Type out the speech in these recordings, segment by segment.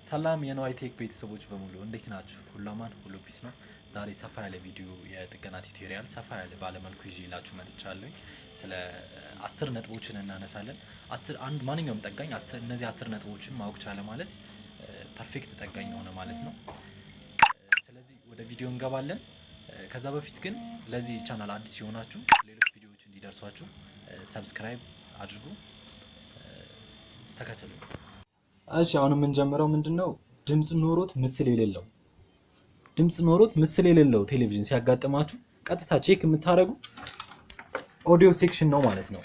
ሰላም የነዋይ ቴክ ቤተሰቦች በሙሉ እንዴት ናችሁ? ሁሉ አማን፣ ሁሉ ፒስ ነው። ዛሬ ሰፋ ያለ ቪዲዮ የጥገና ቱቶሪያል ሰፋ ያለ ባለመልኩ ይዤላችሁ መጥቻለሁ። ስለ 10 ነጥቦችን እናነሳለን። አንድ ማንኛውም ጠጋኝ እነዚህ 10 ነጥቦችን ማወቅ ቻለ ማለት ፐርፌክት ጠጋኝ ሆነ ማለት ነው። ስለዚህ ወደ ቪዲዮ እንገባለን። ከዛ በፊት ግን ለዚህ ቻናል አዲስ የሆናችሁ ሌሎች ቪዲዮዎች እንዲደርሷችሁ ሰብስክራይብ አድርጉ፣ ተከተሉ። እሺ አሁን የምንጀምረው ምንድነው ድምጽ ኖሮት ምስል የሌለው ቴሌቪዥን ሲያጋጥማችሁ ቀጥታ ቼክ የምታደርጉ ኦዲዮ ሴክሽን ነው ማለት ነው።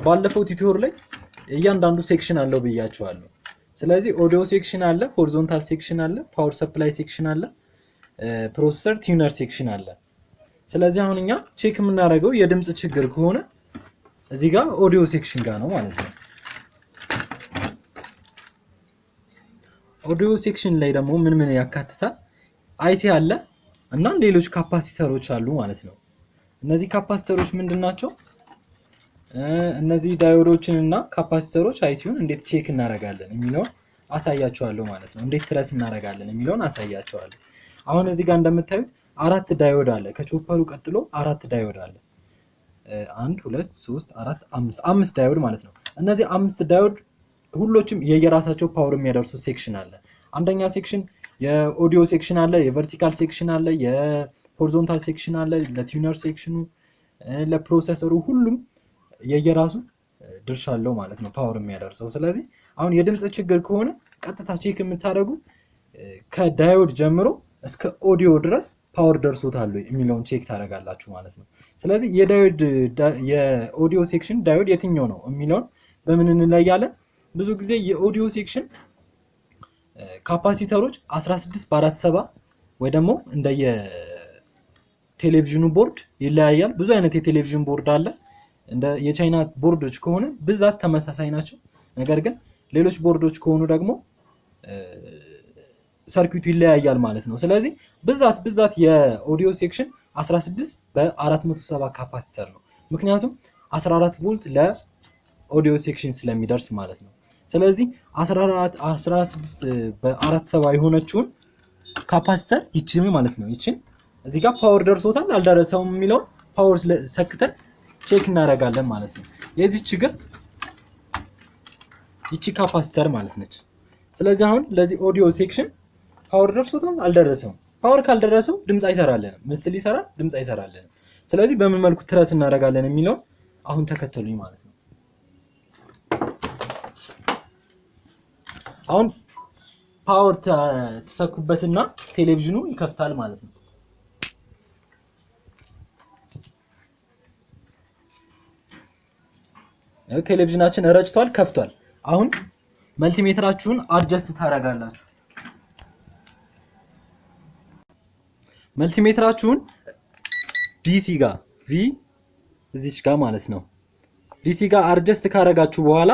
ባለፈው ቱቶር ላይ እያንዳንዱ ሴክሽን አለው ብያችኋለሁ። ስለዚህ ኦዲዮ ሴክሽን አለ፣ ሆሪዞንታል ሴክሽን አለ፣ ፓወር ሰፕላይ ሴክሽን አለ፣ ፕሮሰሰር ቲዩነር ሴክሽን አለ። ስለዚህ አሁን እኛ ቼክ የምናደርገው የድምጽ ችግር ከሆነ እዚህ ጋር ኦዲዮ ሴክሽን ጋር ነው ማለት ነው። ኦዲዮ ሴክሽን ላይ ደግሞ ምን ያካትታል? አይሲ አለ እና ሌሎች ካፓሲተሮች አሉ ማለት ነው። እነዚህ ካፓሲተሮች ምንድናቸው? እነዚህ ዳዮዶችን እና ካፓሲተሮች አይሲውን እንዴት ቼክ እናደርጋለን የሚለውን አሳያችኋለሁ ማለት ነው። እንዴት ትረስ እናደርጋለን የሚለውን አሳያችኋለሁ። አሁን እዚህ ጋር እንደምታዩት 4 ዳዮድ አለ። ከቾፐሩ ቀጥሎ 4 ዳዮድ አለ። 1 2 3 4 5 ዳዮድ ማለት ነው። እነዚህ 5 ዳዮድ ሁሎችም የየራሳቸው ፓወር የሚያደርሱ ሴክሽን አለ። አንደኛ ሴክሽን የኦዲዮ ሴክሽን አለ፣ የቨርቲካል ሴክሽን አለ፣ የሆሪዞንታል ሴክሽን አለ፣ ለቲዩነር ሴክሽኑ፣ ለፕሮሰሰሩ ሁሉም የየራሱ ድርሻ አለው ማለት ነው ፓወር የሚያደርሰው። ስለዚህ አሁን የድምጽ ችግር ከሆነ ቀጥታ ቼክ የምታደርጉ ከዳዮድ ጀምሮ እስከ ኦዲዮ ድረስ ፓወር ደርሶታል የሚለውን ቼክ ታደርጋላችሁ ማለት ነው። ስለዚህ የኦዲዮ ሴክሽን ዳዮድ የትኛው ነው የሚለውን በምን እንለያለን? ብዙ ጊዜ የኦዲዮ ሴክሽን ካፓሲተሮች 16/47 ወይ ደግሞ እንደየ ቴሌቪዥኑ ቦርድ ይለያያል። ብዙ አይነት የቴሌቪዥን ቦርድ አለ። እንደ የቻይና ቦርዶች ከሆነ ብዛት ተመሳሳይ ናቸው። ነገር ግን ሌሎች ቦርዶች ከሆኑ ደግሞ ሰርኪዩቱ ይለያያል ማለት ነው። ስለዚህ ብዛት የኦዲዮ ሴክሽን 16/470 ካፓሲተር ነው። ምክንያቱም 14 ቮልት ለኦዲዮ ሴክሽን ስለሚደርስ ማለት ነው። ስለዚህ 16/470 የሆነችውን ካፓሲተር ይቺን ማለት ነው። ይቺን እዚህ ጋር ፓወር ደርሶታል አልደረሰውም የሚለውን ፓወር ሰክተን ቼክ እናደርጋለን ማለት ነው። የዚህ ችግር ይቺ ካፓሲተር ማለት ነች። ስለዚህ አሁን ለዚህ ኦዲዮ ሴክሽን ፓወር ደርሶታል አልደረሰውም። ፓወር ካልደረሰው ድምጽ አይሰራልንም፣ ምስል ይሰራል፣ ድምጽ አይሰራልንም። ስለዚህ በምን መልኩ ትረስ እናደርጋለን የሚለውን አሁን ተከተሉኝ ማለት ነው። አሁን ፓወር ተሰኩበትና ቴሌቪዥኑ ይከፍታል ማለት ነው። ቴሌቪዥናችን ረጭቷል፣ ከፍቷል። አሁን መልቲሜትራችሁን አድጀስት ታደርጋላችሁ። መልቲሜትራችሁን ዲሲ ጋር እዚች ጋር ማለት ነው ዲሲ ጋር አድጀስት ካደረጋችሁ በኋላ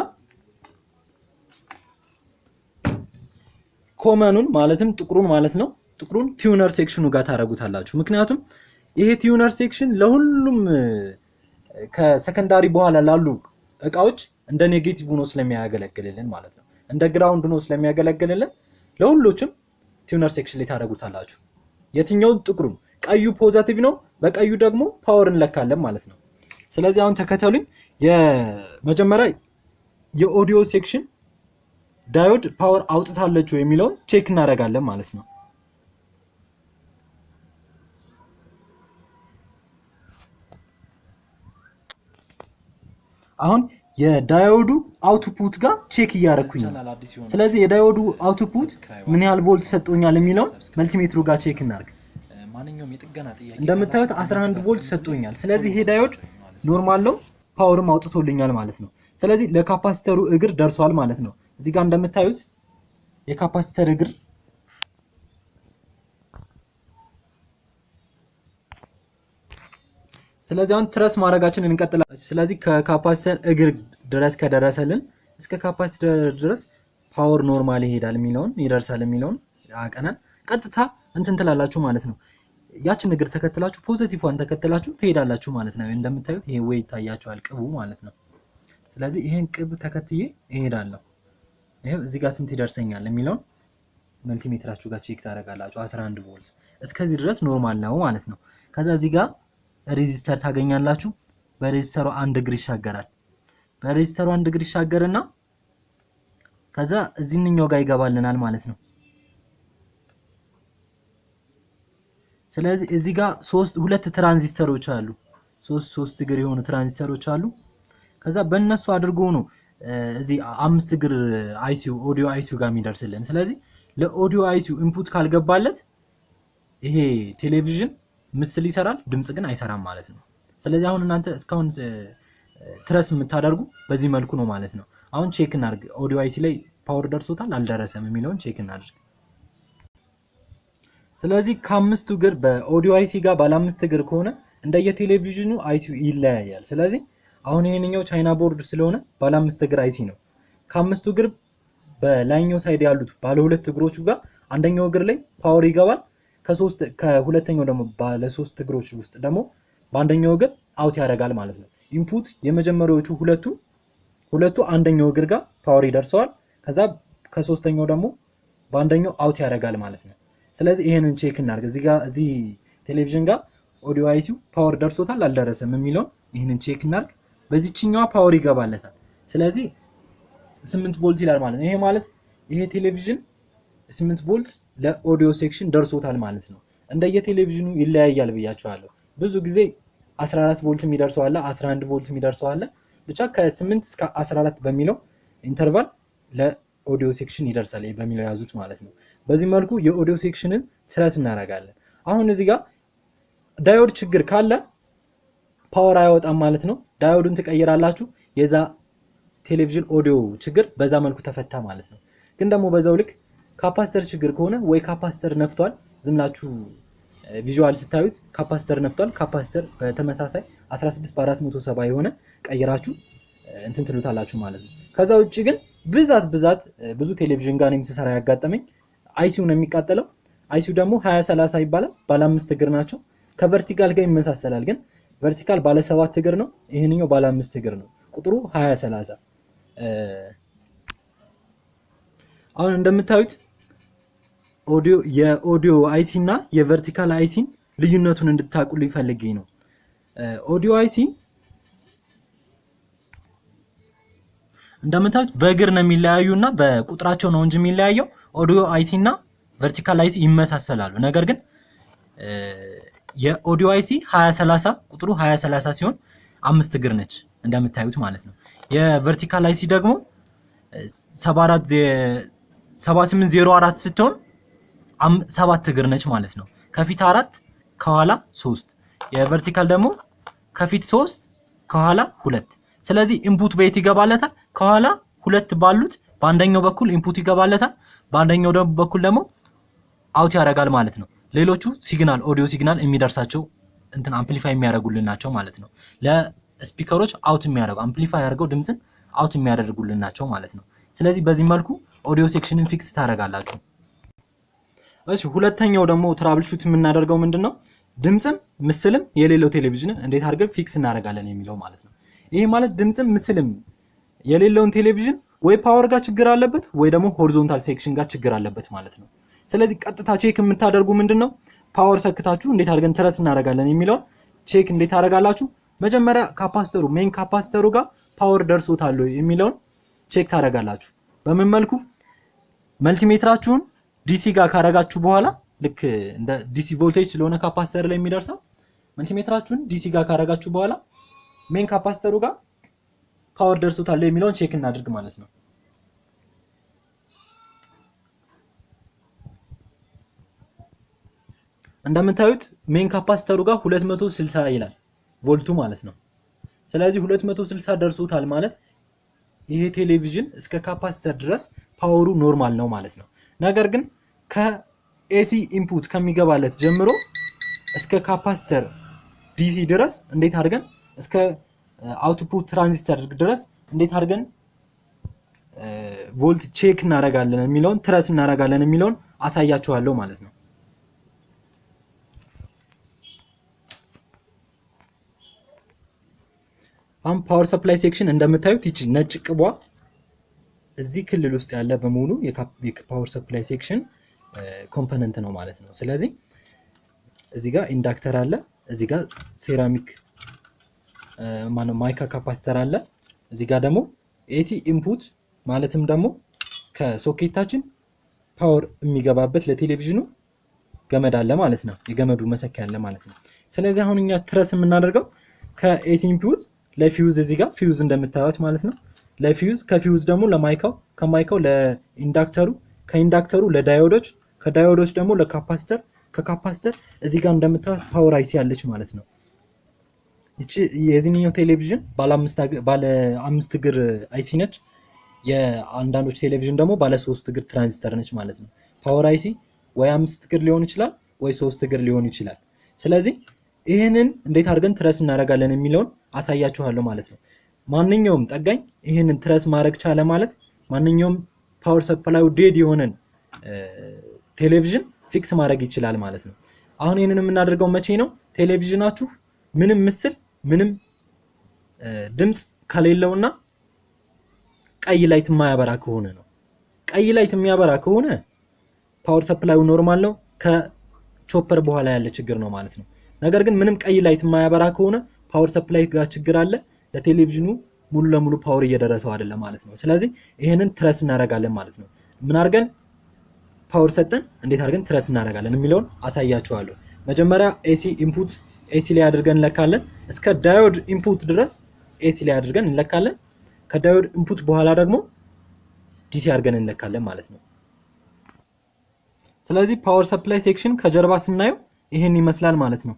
ኮመኑን ማለትም ጥቁሩን ማለት ነው ጥቁሩን ቲዩነር ሴክሽኑ ጋር ታረጉታላችሁ። ምክንያቱም ይሄ ቲዩነር ሴክሽን ለሁሉም ከሰከንዳሪ በኋላ ላሉ እቃዎች እንደ ኔጌቲቭ ሆኖ ስለሚያገለግልልን ማለት ነው፣ እንደ ግራውንድ ሆኖ ስለሚያገለግልልን ለሁሉም ቲዩነር ሴክሽን ላይ ታረጉታላችሁ። የትኛው ጥቁሩን፣ ቀዩ ፖዚቲቭ ነው፣ በቀዩ ደግሞ ፓወር እንለካለን ማለት ነው። ስለዚህ አሁን ተከተሉኝ። የመጀመሪያ የኦዲዮ ሴክሽን ዳዮድ ፓወር አውጥታለች ወይ የሚለውን ቼክ እናደርጋለን ማለት ነው። አሁን የዳዮዱ አውትፑት ጋር ቼክ እያደረኩኝ ነው። ስለዚህ የዳዮዱ አውትፑት ምን ያህል ቮልት ሰጥቶኛል የሚለውን መልቲሜትሩ ጋር ቼክ እናደርግ። እንደምታዩት 11 ቮልት ሰጥቶኛል። ስለዚህ ይሄ ዳዮድ ኖርማል ነው፣ ፓወርም አውጥቶልኛል ማለት ነው። ስለዚህ ለካፓሲተሩ እግር ደርሷል ማለት ነው። እዚህ ጋር እንደምታዩት የካፓሲተር እግር ስለዚህ አሁን ትረስ ማድረጋችንን እንቀጥላለን። ስለዚህ ከካፓሲተር እግር ድረስ ከደረሰልን እስከ ካፓሲተር ድረስ ፓወር ኖርማል ይደርሳል የሚለውን አቀናን ቀጥታ እንትን ትላላችሁ ማለት ነው። ያችን እግር ተከትላችሁ ፖዚቲቭዋን ተከትላችሁ ትሄዳላችሁ ማለት ነው። እንደምታዩት ይሄ ወይ ይታያችኋል ቅቡ ማለት ነው። ስለዚህ ይሄን ቅብ ተከትዬ እሄዳለሁ። ይሄው እዚህ ጋር ስንት ይደርሰኛል የሚለውን መልቲሜትራችሁ ጋር ቼክ ታደርጋላችሁ። 11 ቮልት እስከዚህ ድረስ ኖርማል ነው ማለት ነው። ከዛ እዚህ ጋር ሬዚስተር ታገኛላችሁ። በሬዚስተሩ 1 እግር ይሻገራል። በሬዚስተሩ 1 እግር ይሻገርና ከዛ እዚህኛው ጋር ይገባልናል ማለት ነው። ስለዚህ እዚህ ጋር ሁለት ትራንዚስተሮች አሉ። ሶስት እግር የሆኑ ትራንዚስተሮች አሉ። ከዛ በእነሱ አድርጎ ነው እዚህ 5 እግር አይሲዩ ኦዲዮ አይሲዩ ጋር የሚደርስልን። ስለዚህ ለኦዲዮ አይሲዩ ኢንፑት ካልገባለት ይሄ ቴሌቪዥን ምስል ይሰራል፣ ድምጽ ግን አይሰራም ማለት ነው። ስለዚህ አሁን እናንተ እስካሁን ትረስ የምታደርጉ በዚህ መልኩ ነው ማለት ነው። አሁን ቼክ እናድርግ። ኦዲዮ አይሲ ላይ ፓወር ደርሶታል አልደረሰም የሚለውን ቼክ እናድርግ። ስለዚህ ከአምስቱ እግር በኦዲዮ አይሲ ጋር ባለ 5 እግር ከሆነ እንደየቴሌቪዥኑ አይሲዩ ይለያያል። ስለዚህ አሁን ይሄንኛው ቻይና ቦርድ ስለሆነ ባለ 5 እግር አይሲ ነው። ከአምስቱ እግር በላይኛው ሳይድ ያሉት ባለ 2 እግሮቹ ጋር አንደኛው እግር ላይ ፓወር ይገባል። ከሁለተኛው ደግሞ ባለ 3 እግሮች ውስጥ ደግሞ በአንደኛው እግር አውት ያደርጋል ማለት ነው። ኢንፑት የመጀመሪያዎቹ ሁለቱ አንደኛው እግር ጋር ፓወር ይደርሰዋል። ከዛ ከሶስተኛው ደግሞ በአንደኛው አውት ያደርጋል ማለት ነው። ስለዚህ ይሄንን ቼክ እናድርግ። እዚህ ቴሌቪዥን ጋር ኦዲዮ አይሲዩ ፓወር ደርሶታል አልደረሰም የሚለውን ይሄንን ቼክ እናድርግ። በዚህኛዋ ፓወር ይገባለታል። ስለዚህ 8 ቮልት ይላል ማለት ነው። ይሄ ማለት ይሄ ቴሌቪዥን 8 ቮልት ለኦዲዮ ሴክሽን ደርሶታል ማለት ነው። እንደየቴሌቪዥኑ ይለያያል ብያቸዋለሁ። ብዙ ጊዜ 14 ቮልት የሚደርሰው አለ፣ 11 ቮልት የሚደርሰው አለ። ብቻ ከ8 እስከ 14 በሚለው ኢንተርቫል ለኦዲዮ ሴክሽን ይደርሳል በሚለው ያዙት ማለት ነው። በዚህ መልኩ የኦዲዮ ሴክሽንን ትረስ እናደርጋለን። አሁን እዚህ ጋር ዳዮድ ችግር ካለ ፓወር አይወጣም ማለት ነው። ዳዮዱን ትቀይራላችሁ። የዛ ቴሌቪዥን ኦዲዮ ችግር በዛ መልኩ ተፈታ ማለት ነው። ግን ደግሞ በዛው ልክ ካፓሲተር ችግር ከሆነ ወይ ካፓሲተር ነፍቷል፣ ዝምላችሁ ቪዥዋል ስታዩት ካፓሲተር ነፍቷል። ካፓሲተር በተመሳሳይ 16 በ470 የሆነ ቀይራችሁ እንትን ትሉታላችሁ ማለት ነው። ከዛ ውጪ ግን ብዛት ብዙ ቴሌቪዥን ጋር ነው ሲሰራ ያጋጠመኝ አይሲዩ ነው የሚቃጠለው። አይሲዩ ደግሞ 2030 ይባላል። ባለ 5 እግር ናቸው። ከቨርቲካል ጋር ይመሳሰላል፣ ግን ቨርቲካል ባለ 7 እግር ነው፣ ይሄንኛው ባለ 5 እግር ነው። ቁጥሩ 2030። አሁን እንደምታዩት የኦዲዮ አይሲ እና የቨርቲካል አይሲን ልዩነቱን እንድታቁልኝ ፈልጌ ነው። ኦዲዮ አይሲ እንደምታዩት በእግር ነው የሚለያዩና በቁጥራቸው ነው እንጂ የሚለያየው። ኦዲዮ አይሲ እና ቨርቲካል አይሲ ይመሳሰላሉ። ነገር ግን የኦዲዮ አይሲ 2030 ቁጥሩ 2030 ሲሆን 5 እግር ነች እንደምታዩት ማለት ነው። የቨርቲካል አይሲ ደግሞ 7804 ስትሆን 7 እግር ነች ማለት ነው። ከፊት 4 ከኋላ 3። የቨርቲካል ደግሞ ከፊት 3 ከኋላ 2። ስለዚህ ኢንፑት በየት ይገባለታል? ከኋላ 2 ባሉት በአንደኛው በኩል ኢንፑት ይገባለታል፣ በአንደኛው በኩል ደግሞ አውት ያደርጋል ማለት ነው። ሌሎቹ ሲግናል ኦዲዮ ሲግናል የሚደርሳቸው እንትን አምፕሊፋይ የሚያደርጉልን ናቸው ማለት ነው። ለስፒከሮች አውት የሚያደርጉ አምፕሊፋይ አድርገው ድምጽን አውት የሚያደርጉልን ናቸው ማለት ነው። ስለዚህ በዚህ መልኩ ኦዲዮ ሴክሽንን ፊክስ ታደርጋላችሁ። እሺ ሁለተኛው ደግሞ ትራብል ሹት የምናደርገው ምንድነው? ድምጽም ምስልም የሌለው ቴሌቪዥንን እንዴት አድርገን ፊክስ እናደርጋለን የሚለው ማለት ነው። ይሄ ማለት ድምጽም ምስልም የሌለውን ቴሌቪዥን ወይ ፓወር ጋር ችግር አለበት ወይ ደግሞ ሆሪዞንታል ሴክሽን ጋር ችግር አለበት ማለት ነው። ስለዚህ ቀጥታ ቼክ የምታደርጉ ምንድነው? ፓወር ሰክታችሁ እንዴት አድርገን ትረስ እናደርጋለን የሚለው ቼክ እንዴት ታደርጋላችሁ? መጀመሪያ ካፓሲተሩ ሜን ካፓሲተሩ ጋር ፓወር ደርሶታል የሚለውን ቼክ ታደርጋላችሁ። በምን መልኩ? መልቲሜትራችሁን ዲሲ ጋር ካረጋችሁ በኋላ ልክ እንደ ዲሲ ቮልቴጅ ስለሆነ ካፓሲተር ላይ የሚደርሰው መልቲሜትራችሁን ዲሲ ጋር ካረጋችሁ በኋላ ሜን ካፓሲተሩ ጋር ፓወር ደርሶታል የሚለውን ቼክ እናድርግ ማለት ነው። እንደምታዩት ሜን ካፓሲተሩ ጋር 260 ይላል ቮልቱ ማለት ነው። ስለዚህ 260 ደርሶታል ማለት ይሄ ቴሌቪዥን እስከ ካፓሲተር ድረስ ፓወሩ ኖርማል ነው ማለት ነው። ነገር ግን ከኤሲ ኢንፑት ከሚገባለት ጀምሮ እስከ ካፓሲተር ዲሲ ድረስ እንዴት አድርገን እስከ አውትፑት ትራንዚስተር ድረስ እንዴት አድርገን ቮልት ቼክ እናደርጋለን የሚለውን ትረስ እናደርጋለን የሚለውን አሳያችኋለሁ ማለት ነው። አሁን ፓወር ሰፕላይ ሴክሽን እንደምታዩት ይቺ ነጭ ቅቧ እዚህ ክልል ውስጥ ያለ በሙሉ የፓወር ሰፕላይ ሴክሽን ኮምፖነንት ነው ማለት ነው። ስለዚህ እዚህ ጋር ኢንዳክተር አለ፣ እዚህ ጋር ሴራሚክ ማይካ ካፓሲተር አለ፣ እዚህ ጋር ደግሞ ኤሲ ኢንፑት ማለትም ደግሞ ከሶኬታችን ፓወር የሚገባበት ለቴሌቪዥኑ ገመድ አለ ማለት ነው። የገመዱ መሰኪያ አለ ማለት ነው። ስለዚህ አሁን እኛ ትረስ የምናደርገው ከኤሲ ኢንፑት ለፊውዝ እዚህ ጋር ፊውዝ እንደምታዩት ማለት ነው። ለፊውዝ ከፊውዝ ደግሞ ለማይካው ከማይካው ለኢንዳክተሩ ከኢንዳክተሩ ለዳዮዶች ከዳዮዶች ደግሞ ለካፓሲተር ከካፓሲተር እዚህ ጋር እንደምታዩት ፓወር አይሲ አለች ማለት ነው። እቺ የዚህኛው ቴሌቪዥን ባለ 5 እግር አይሲ ነች። የአንዳንዶች ቴሌቪዥን ደግሞ ባለ 3 እግር ትራንዚስተር ነች ማለት ነው። ፓወር አይሲ ወይ 5 እግር ሊሆን ይችላል ወይ 3 እግር ሊሆን ይችላል። ስለዚህ ይሄንን እንዴት አድርገን ትረስ እናደርጋለን የሚለውን አሳያችኋለሁ ማለት ነው። ማንኛውም ጠጋኝ ይሄንን ትረስ ማድረግ ቻለ ማለት ማንኛውም ፓወር ሰፕላዩ ዴድ የሆነን ቴሌቪዥን ፊክስ ማድረግ ይችላል ማለት ነው። አሁን ይሄንን የምናደርገው መቼ ነው? ቴሌቪዥናችሁ ምንም ምስል ምንም ድምጽ ከሌለውና ቀይ ላይት የማያበራ ከሆነ ነው። ቀይ ላይት የሚያበራ ከሆነ ፓወር ሰፕላዩ ኖርማል ነው፣ ከቾፐር በኋላ ያለ ችግር ነው ማለት ነው። ነገር ግን ምንም ቀይ ላይት የማያበራ ከሆነ ፓወር ሰፕላይ ጋር ችግር አለ፣ ለቴሌቪዥኑ ሙሉ ለሙሉ ፓወር እየደረሰው አይደለም ማለት ነው። ስለዚህ ይሄንን ትረስ እናደርጋለን ማለት ነው። ምን አድርገን ፓወር ሰጠን እንዴት አድርገን ትረስ እናደርጋለን የሚለውን አሳያችኋለሁ። መጀመሪያ ኤሲ ኢንፑት ኤሲ ላይ አድርገን እንለካለን። እስከ ዳዮድ ኢንፑት ድረስ ኤሲ ላይ አድርገን እንለካለን። ከዳዮድ ኢንፑት በኋላ ደግሞ ዲሲ አድርገን እንለካለን ማለት ነው። ስለዚህ ፓወር ሰፕላይ ሴክሽን ከጀርባ ስናየው ይሄን ይመስላል ማለት ነው።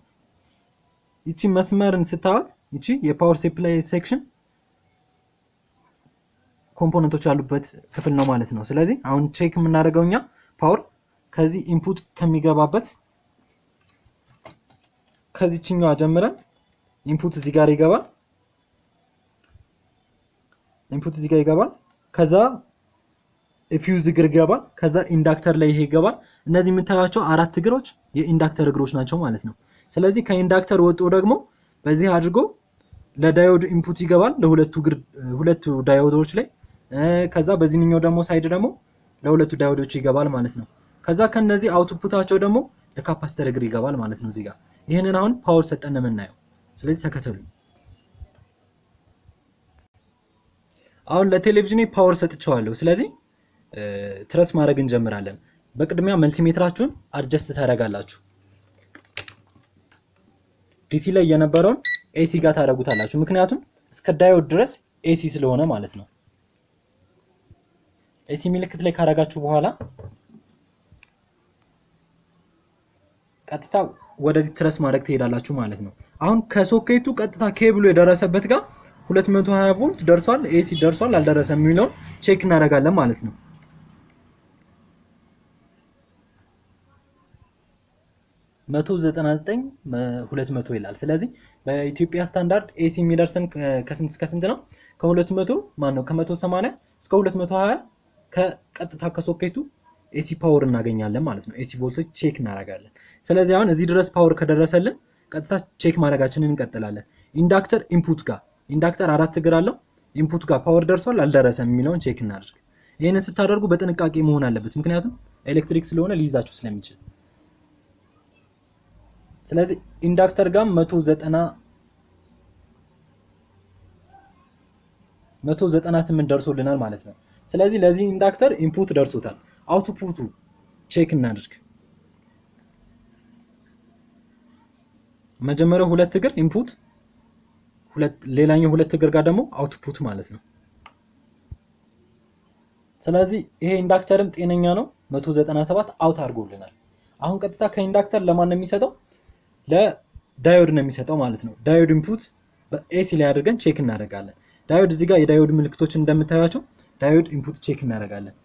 ይቺ መስመርን ስታዩት ይቺ የፓወር ሰፕላይ ሴክሽን ኮምፖነንቶች ያሉበት ክፍል ነው ማለት ነው። ስለዚህ አሁን ቼክ የምናደርገው እኛ ፓወር ከዚህ ኢንፑት ከሚገባበት ከዚህኛው ጀምረን ኢንፑት እዚህ ጋር ይገባል። ኢንፑት እዚህ ጋር ይገባል። ከዛ ፊውዝ እግር ይገባል። ከዛ ኢንዳክተር ላይ ይሄ ይገባል። እነዚህ የምታዩቸው 4 እግሮች የኢንዳክተር እግሮች ናቸው ማለት ነው። ስለዚህ ከኢንዳክተር ወጥቶ ደግሞ በዚህ አድርጎ ለዳዮድ ኢንፑት ይገባል ለሁለቱ ዳዮዶች ላይ። ከዛ በዚህኛው ደግሞ ሳይድ ደግሞ ለሁለቱ ዳዮዶች ይገባል ማለት ነው። ከዛ ከነዚህ አውትፑታቸው ደግሞ ለካፓሲተር እግር ይገባል ማለት ነው። እዚህ ጋር ይሄንን አሁን ፓወር ሰጠን ነው የምናየው። ስለዚህ ተከተሉ። አሁን ለቴሌቪዥኔ ፓወር ሰጥቻለሁ። ስለዚህ ትረስ ማድረግ እንጀምራለን። በቅድሚያ መልቲሜትራችሁን አድጀስት ታደርጋላችሁ። ዲሲ ላይ የነበረውን ኤሲ ጋር ታደርጉታላችሁ። ምክንያቱም እስከ ዳዮድ ድረስ ኤሲ ስለሆነ ማለት ነው። ኤሲ ምልክት ላይ ካደረጋችሁ በኋላ ቀጥታ ወደዚህ ትረስ ማድረግ ትሄዳላችሁ ማለት ነው። አሁን ከሶኬቱ ቀጥታ ኬብሉ የደረሰበት ጋር 220 ቮልት ደርሷል፣ ኤሲ ደርሷል አልደረሰም የሚለውን ቼክ እናደርጋለን ማለት ነው። 199 200 ይላል። ስለዚህ በኢትዮጵያ ስታንዳርድ ኤሲ የሚደርሰን ከስንት እስከ ስንት ነው? ከ200 ማን ነው ከ180 እስከ 220 ከቀጥታ ከሶኬቱ ኤሲ ፓወር እናገኛለን ማለት ነው። ኤሲ ቮልቴጅ ቼክ እናደርጋለን። ስለዚህ አሁን እዚህ ድረስ ፓወር ከደረሰልን ቀጥታ ቼክ ማድረጋችንን እንቀጥላለን። ኢንዳክተር ኢንፑት ጋር ኢንዳክተር 4 እግር አለው። ኢንፑት ጋር ፓወር ደርሷል አልደረሰም የሚለውን ቼክ እናድርግ። ይሄንን ስታደርጉ በጥንቃቄ መሆን አለበት፣ ምክንያቱም ኤሌክትሪክ ስለሆነ ሊይዛችሁ ስለሚችል። ስለዚህ ኢንዳክተር ጋር 198 ደርሶልናል ማለት ነው። ስለዚህ ለዚህ ኢንዳክተር ኢንፑት ደርሶታል። አውትፑቱ ቼክ እናድርግ። መጀመሪያው 2 እግር ኢንፑት ሌላኛው 2 እግር ጋር ደግሞ አውትፑት ማለት ነው። ስለዚህ ይሄ ኢንዳክተርም ጤነኛ ነው። 197 አውት አድርጎልናል። አሁን ቀጥታ ከኢንዳክተር ለማን ነው የሚሰጠው? ለዳዮድ ነው የሚሰጠው ማለት ነው። ዳዮድ ኢንፑት በኤሲ ላይ አድርገን ቼክ እናደርጋለን። ዳዮድ እዚህ ጋር የዳዮድ ምልክቶችን እንደምታዩቸው ዳዮድ ኢንፑት ቼክ እናደርጋለን።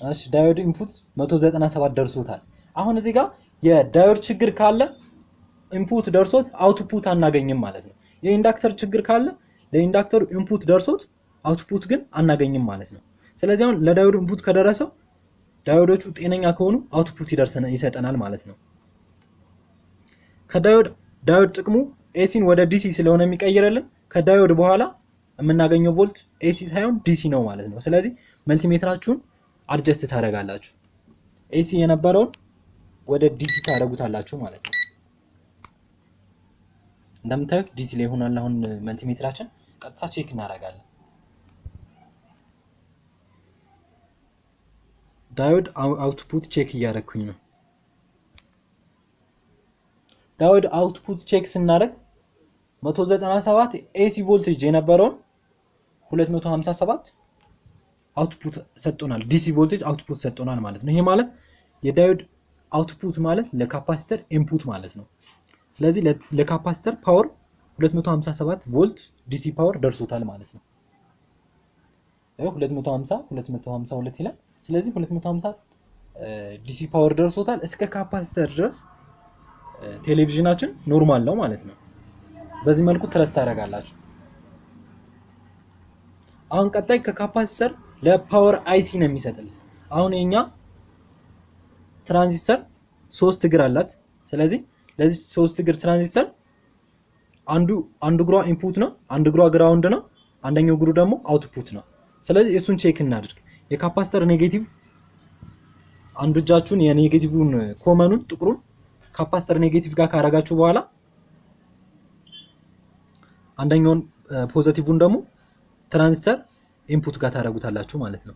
እሺ ዳዮድ ኢንፑት 197 ደርሶታል። አሁን እዚህ ጋር የዳዮድ ችግር ካለ ኢንፑት ደርሶት አውትፑት አናገኝም ማለት ነው። የኢንዳክተር ችግር ካለ ለኢንዳክተሩ ኢንፑት ደርሶት አውትፑት ግን አናገኝም ማለት ነው። ስለዚህ አሁን ለዳዮድ ኢንፑት ከደረሰው ዳዮዶቹ ጤነኛ ከሆኑ አውትፑት ይሰጠናል ማለት ነው። ከዳዮድ ጥቅሙ ኤሲን ወደ ዲሲ ስለሆነ የሚቀይርልን ከዳዮድ በኋላ የምናገኘው ቮልት ኤሲ ሳይሆን ዲሲ ነው ማለት ነው። ስለዚህ መልቲሜትራችሁን አድጀስት ታደርጋላችሁ። ኤሲ የነበረውን ወደ ዲሲ ታደርጉታላችሁ ማለት ነው። እንደምታዩት ዲሲ ላይ ሆኗል። አሁን መልቲሜትራችን ቀጥታ ቼክ እናደርጋለን። ዳዮድ አውትፑት ቼክ እያደረኩኝ ነው። ዳዮድ አውትፑት ቼክ ስናደርግ 197 ኤሲ ቮልቴጅ የነበረውን 257 አውትፑት ሰጥቶናል። ዲሲ ቮልቴጅ አውትፑት ሰጥቶናል ማለት ነው። ይሄ ማለት የዳዮድ አውትፑት ማለት ለካፓሲተር ኢንፑት ማለት ነው። ስለዚህ ለካፓሲተር ፓወር 257 ቮልት ዲሲ ፓወር ደርሶታል ማለት ነው። 250 252 ይላል። ስለዚህ 250 ዲሲ ፓወር ደርሶታል። እስከ ካፓሲተር ድረስ ቴሌቪዥናችን ኖርማል ነው ማለት ነው። በዚህ መልኩ ትረስት ታደርጋላችሁ። አሁን ቀጣይ ከካፓሲተር ለፓወር አይሲ ነው የሚሰጥልን። አሁን የኛ ትራንዚስተር 3 እግር አላት። ስለዚህ ለዚህ 3 እግር ትራንዚስተር አንዱ እግሯ ኢንፑት ነው፣ አንዱ እግሯ ግራውንድ ነው፣ አንደኛው እግሩ ደግሞ አውትፑት ነው። ስለዚህ እሱን ቼክ እናድርግ። የካፓሲተር ኔጌቲቭ አንዱ እጃችሁን የኔጌቲቭን ኮመኑን ጥቁሩን ካፓሲተር ኔጌቲቭ ጋር ካረጋችሁ በኋላ አንደኛውን ፖዚቲቭን ደግሞ ትራንዚስተር ኢንፑት ጋር ታረጉታላችሁ ማለት ነው።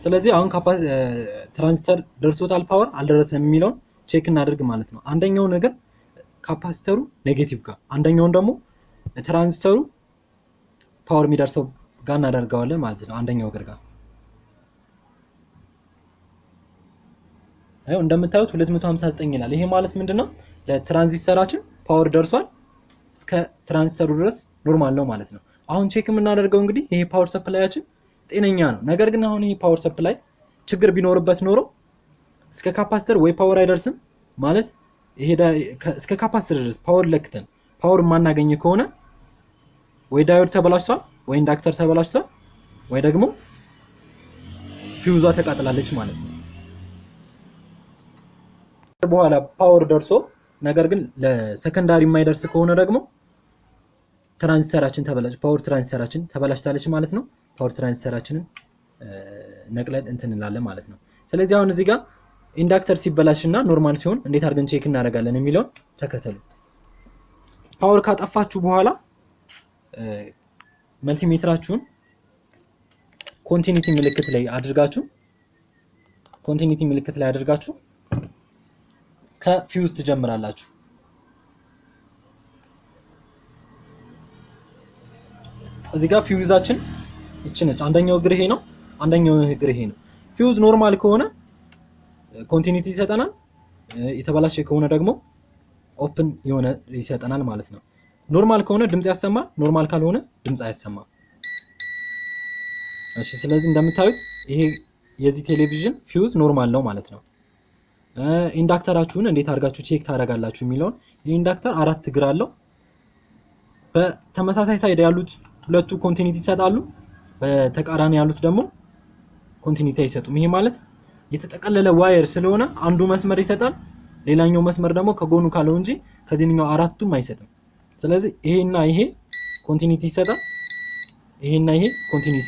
ስለዚህ አሁን ትራንዚስተር ደርሶታል ፓወር አልደረሰም የሚለውን ቼክ እናደርግ ማለት ነው። አንደኛው ነገር ካፓሲተሩ ኔጌቲቭ ጋር፣ አንደኛውን ደግሞ ትራንዚስተሩ ፓወር የሚደርሰው ጋር እናደርገዋለን ማለት ነው። አንደኛው እግር ጋር አሁን እንደምታዩት 259 ይላል። ይሄ ማለት ምንድነው? ለትራንዚስተራችን ፓወር ደርሷል፣ እስከ ትራንዚስተሩ ድረስ ኖርማል ነው ማለት ነው። አሁን ቼክ የምናደርገው እንግዲህ ይሄ ፓወር ሰፕላያችን ጤነኛ ነው። ነገር ግን አሁን ይሄ ፓወር ሰፕላይ ችግር ቢኖርበት ኖሮ እስከ ካፓሲተር ወይ ፓወር አይደርስም ማለት ይሄ እስከ ካፓሲተር ድረስ ፓወር ለክተን ፓወር ማናገኝ ከሆነ ወይ ዳዮድ ተበላሽቷል፣ ወይ ኢንዳክተር ተበላሽቷል፣ ወይ ደግሞ ፊውዟ ተቃጥላለች ማለት ነው። በኋላ ፓወር ደርሶ ነገር ግን ለሰከንዳሪ የማይደርስ ከሆነ ደግሞ ትራንዚስተራችን ፓወር ትራንዚስተራችን ተበላሽታለች ማለት ነው። ፓወር ትራንዚስተራችንን ነቅለን እንትን እንላለን ማለት ነው። ስለዚህ አሁን እዚህ ጋር ኢንዳክተር ሲበላሽና ኖርማል ሲሆን እንዴት አድርገን ቼክ እናደርጋለን የሚለውን ተከተሉ። ፓወር ካጠፋችሁ በኋላ መልቲሜትራችሁን ኮንቲኒቲ ምልክት ላይ አድርጋችሁ ከፊውዝ ትጀምራላችሁ። እዚህ ጋር ፊውዛችን እቺ ነች። አንደኛው እግር ይሄ ነው፣ አንደኛው እግር ይሄ ነው። ፊውዝ ኖርማል ከሆነ ኮንቲኒቲ ይሰጠናል፣ የተበላሸ ከሆነ ደግሞ ኦፕን የሆነ ይሰጠናል ማለት ነው። ኖርማል ከሆነ ድምጽ ያሰማል፣ ኖርማል ካልሆነ ድምጽ አያሰማም። እሺ፣ ስለዚህ እንደምታዩት ይሄ የዚህ ቴሌቪዥን ፊውዝ ኖርማል ነው ማለት ነው። ኢንዳክተራችሁን እንዴት አድርጋችሁ ቼክ ታደርጋላችሁ የሚለውን ይሄ ኢንዳክተር 4 እግር አለው። በተመሳሳይ ሳይድ ያሉት ሁለቱ ኮንቲኒቲ ይሰጣሉ፣ በተቃራኒ ያሉት ደግሞ ኮንቲኒቲ አይሰጡም። ይሄ ማለት የተጠቀለለ ዋየር ስለሆነ አንዱ መስመር ይሰጣል፣ ሌላኛው መስመር ደግሞ ከጎኑ ካለው እንጂ ከዚህኛው አራቱም አይሰጥም። ስለዚህ ይሄና ይሄ ኮንቲኒቲ ይሰጣል፣ ይሄና ይሄ ኮንቲኒቲ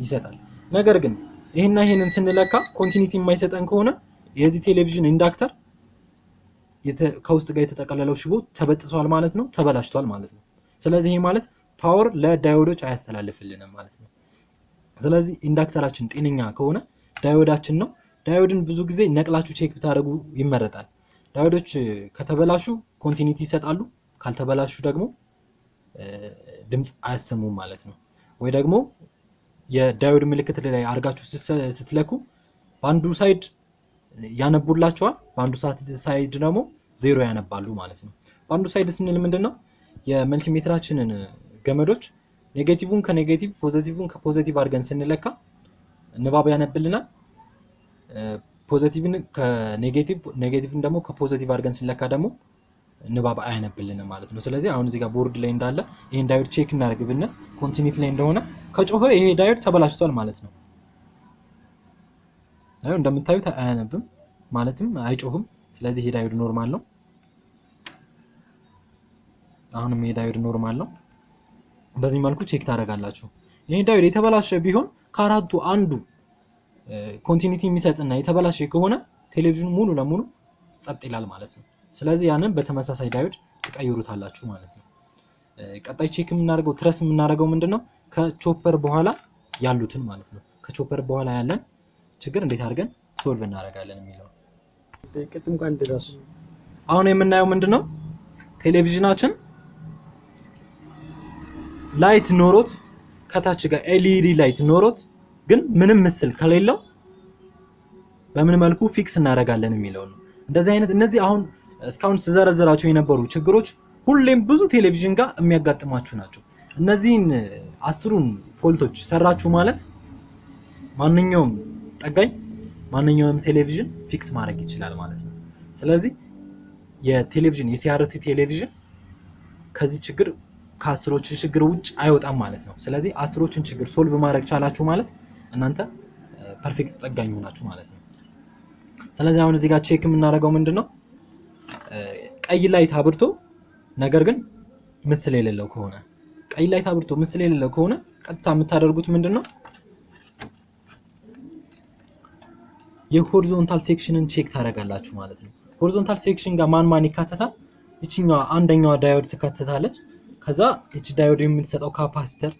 ይሰጣል። ነገር ግን ይሄና ይሄንን ስንለካ ኮንቲኒቲ የማይሰጠን ከሆነ የዚህ ቴሌቪዥን ኢንዳክተር ከውስጥ ጋር የተጠቀለለው ሽቦ ተበጥሷል ማለት ነው፣ ተበላሽቷል ማለት ነው። ስለዚህ ይሄ ማለት ፓወር ለዳዮዶች አያስተላልፍልንም ማለት ነው። ስለዚህ ኢንዳክተራችን ጤነኛ ከሆነ ዳዮዳችን ነው። ዳዮድን ብዙ ጊዜ ነቅላችሁ ቼክ ብታደርጉ ይመረጣል። ዳዮዶች ከተበላሹ ኮንቲኒቲ ይሰጣሉ፣ ካልተበላሹ ደግሞ ድምጽ አያሰሙም ማለት ነው። ወይ ደግሞ የዳዮድ ምልክት ላይ አድርጋችሁ ስትለኩ በአንዱ ሳይድ ያነቡላችኋል፣ በአንዱ ሳይድ ደግሞ ዜሮ ያነባሉ ማለት ነው። በአንዱ ሳይድ ስንል ምንድነው? የመልቲሜትራችንን ገመዶች ኔጌቲቭን ከኔጌቲቭ ፖዚቲቭን ከፖዚቲቭ አድርገን ስንለካ ንባብ ያነብልናል። ፖዚቲቭን ከኔጌቲቭ ኔጌቲቭን ደግሞ ከፖዚቲቭ አድርገን ስንለካ ደግሞ ንባብ አያነብልንም ማለት ነው። ስለዚህ አሁን እዚህ ጋር ቦርድ ላይ እንዳለ ይሄን ዳዮድ ቼክ እናደርግ ብንል ኮንቲኒቲ ላይ እንደሆነ ከጮኸ ይሄ ዳዮድ ተበላሽቷል ማለት ነው። አሁን እንደምታዩት አያነብም ማለትም አይጮህም። ስለዚህ ይሄ ዳዮድ ኖርማል ነው። አሁንም ይሄ ዳዮድ ኖርማል ነው። በዚህ መልኩ ቼክ ታደርጋላችሁ። ይሄ ዳዮድ የተበላሸ ቢሆን ከአራቱ አንዱ ኮንቲኒቲ የሚሰጥና የተበላሸ ከሆነ ቴሌቪዥኑ ሙሉ ለሙሉ ጸጥ ይላል ማለት ነው። ስለዚህ ያንን በተመሳሳይ ዳዮድ ትቀይሩታላችሁ ማለት ነው። ቀጣይ ቼክ የምናደርገው ትረስ የምናደርገው ምንድነው ከቾፐር በኋላ ያሉትን ማለት ነው። ከቾፐር በኋላ ያለን ችግር እንዴት አድርገን ሶልቭ እናደርጋለን የሚለው ቅድም ጋር እንደራሱ አሁን የምናየው ምንድነው ቴሌቪዥናችን ላይት ኖሮት ከታች ጋር ኤልኢዲ ላይት ኖሮት ግን ምንም ምስል ከሌለው በምን መልኩ ፊክስ እናደርጋለን የሚለው ነው። እንደዚህ አይነት እነዚህ አሁን እስካሁን ስዘረዝራቸው የነበሩ ችግሮች ሁሌም ብዙ ቴሌቪዥን ጋር የሚያጋጥማችሁ ናቸው። እነዚህን 10ን ፎልቶች ሰራችሁ ማለት ማንኛውም ጠጋኝ ማንኛውም ቴሌቪዥን ፊክስ ማድረግ ይችላል ማለት ነው። ስለዚህ የቴሌቪዥን የሲአርቲ ቴሌቪዥን ከዚህ ችግር ከ10ዎቹ ችግር ውጭ አይወጣም ማለት ነው። ስለዚህ 10ዎቹን ችግር ሶልቭ ማድረግ ቻላችሁ ማለት እናንተ ፐርፌክት ጠጋኝ ሆናችሁ ማለት ነው። ስለዚህ አሁን እዚህ ጋር ቼክ የምናደርገው ምንድነው ቀይ ላይት አብርቶ ነገር ግን ምስል የሌለው ከሆነ ቀይ ላይት አብርቶ ምስል የሌለው ከሆነ ቀጥታ የምታደርጉት ምንድነው የሆሪዞንታል ሴክሽንን ቼክ ታደርጋላችሁ ማለት ነው። ሆሪዞንታል ሴክሽን ጋር ማን ይካተታል? እቺኛዋ አንደኛዋ ዳዮድ ትካተታለች። ከዛ እቺ ዳዮድ የምትሰጠው ካፓሲተር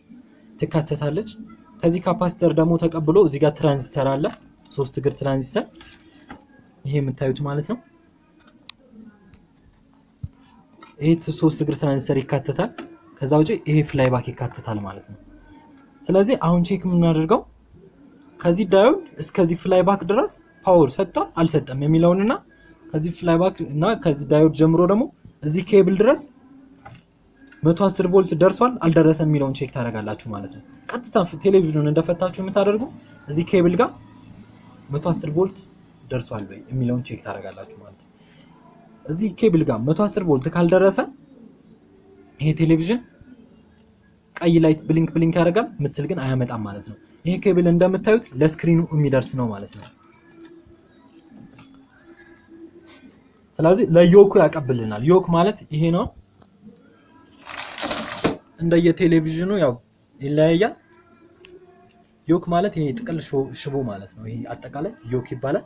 ትካተታለች። ከዚህ ካፓሲተር ደግሞ ተቀብሎ እዚህ ጋር ትራንዚስተር አለ 3 እግር ትራንዚስተር ይሄ የምታዩት ማለት ነው። ይሄ 3 እግር ትራንዚስተር ይካተታል። ከዛ ውጪ ይሄ ፍላይባክ ይካተታል ማለት ነው። ስለዚህ አሁን ቼክ የምናደርገው ከዚህ ዳዮድ እስከዚህ ፍላይባክ ድረስ ፓወር ሰጥቷል አልሰጠም የሚለውንና ከዚህ ፍላይባክ እና ከዚህ ዳዮድ ጀምሮ ደግሞ እዚህ ኬብል ድረስ 110 ቮልት ደርሷል አልደረሰም የሚለውን ቼክ ታደርጋላችሁ ማለት ነው። ቀጥታ ቴሌቪዥኑን እንደፈታችሁ የምታደርጉ እዚህ ኬብል ጋር 110 ቮልት ደርሷል ወይ የሚለውን ቼክ ታደርጋላችሁ ማለት ነው። እዚህ ኬብል ጋር 110 ቮልት ካልደረሰ ይሄ ቴሌቪዥን ቀይ ላይት ብሊንክ ያደርጋል፣ ምስል ግን አያመጣም ማለት ነው። ይሄ ኬብል እንደምታዩት ለስክሪኑ የሚደርስ ነው ማለት ነው። ስለዚህ ለዮኩ ያቀብልናል። ዮክ ማለት ይሄ ነው። እንደየቴሌቪዥኑ ያው ይለያያል። ዮክ ማለት ይሄ ጥቅል ሽቦ ማለት ነው። ይሄ አጠቃላይ ዮክ ይባላል።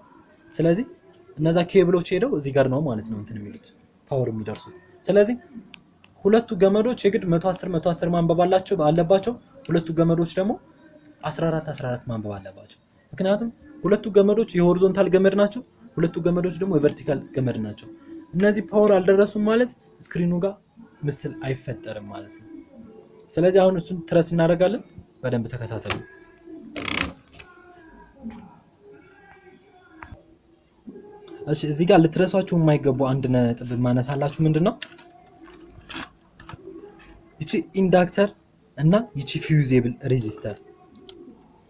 ስለዚህ እነዛ ኬብሎች ሄደው እዚህ ጋር ነው ማለት ነው እንትን የሚሉት ፓወር የሚደርሱት። ስለዚህ ሁለቱ ገመዶች የግድ 110 ማንበብ አለባቸው። ሁለቱ ገመዶች ደግሞ 14 ማንበብ አለባቸው። ምክንያቱም ሁለቱ ገመዶች የሆሪዞንታል ገመድ ናቸው፣ ሁለቱ ገመዶች ደግሞ የቨርቲካል ገመድ ናቸው። እነዚህ ፓወር አልደረሱም ማለት ስክሪኑ ጋር ምስል አይፈጠርም ማለት ነው። ስለዚህ አሁን እሱን ትረስ እናደርጋለን። በደንብ ተከታተሉ። እሺ እዚህ ጋር ልትረሷቸው የማይገቡ አንድ ነጥብ ማነሳላችሁ ምንድነው ይቺ ኢንዳክተር እና ይቺ ፊውዜብል ሬዚስተር።